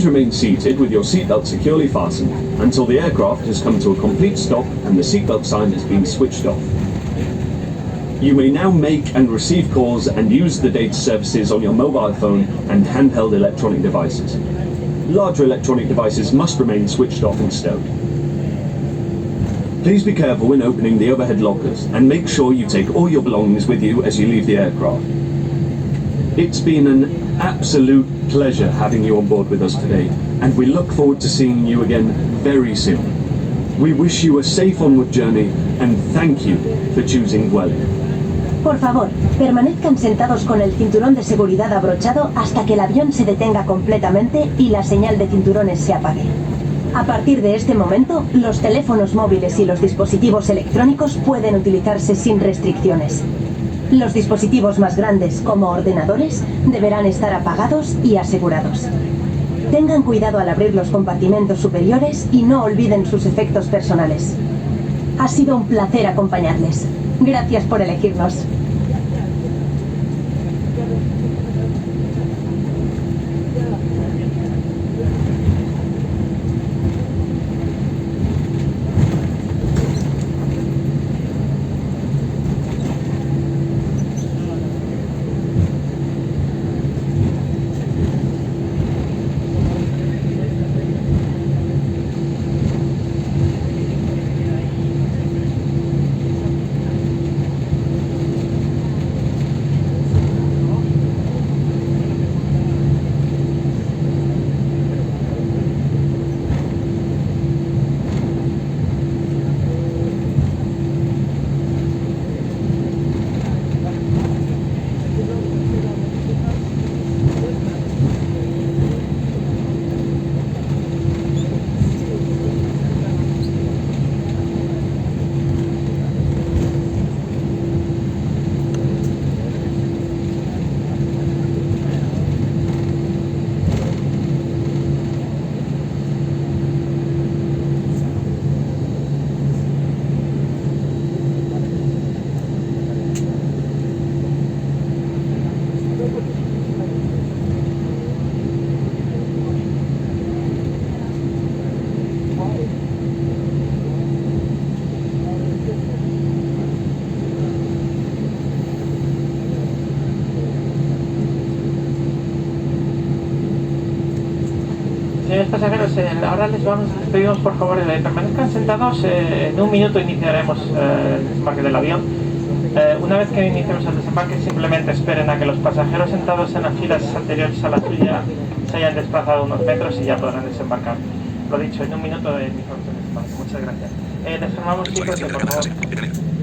Please remain seated with your seatbelt securely fastened until the aircraft has come to a complete stop and the seatbelt sign has been switched off. You may now make and receive calls and use the data services on your mobile phone and handheld electronic devices. Larger electronic devices must remain switched off and stowed. Please be careful when opening the overhead lockers and make sure you take all your belongings with you as you leave the aircraft. It's been an absolute pleasure having you on board with us today, and we look forward to seeing you again very soon. We wish you a safe onward journey and thank you for choosing Vueling. Por favor, permanezcan sentados con el cinturón de seguridad abrochado hasta que el avión se detenga completamente y la señal de cinturones se apague. A partir de este momento, los teléfonos móviles y los dispositivos electrónicos pueden utilizarse sin restricciones. Los dispositivos más grandes, como ordenadores, deberán estar apagados y asegurados. Tengan cuidado al abrir los compartimentos superiores y no olviden sus efectos personales. Ha sido un placer acompañarles. Gracias por elegirnos. Señores pasajeros, ahora les pedimos por favor permanezcan sentados. En un minuto iniciaremos el desembarque del avión. Una vez que iniciemos el desembarque, simplemente esperen a que los pasajeros sentados en las filas anteriores a la suya se hayan desplazado unos metros y ya podrán desembarcar. Lo dicho, en un minuto iniciamos el desembarque. Muchas gracias. Les informamos, chicos, que por favor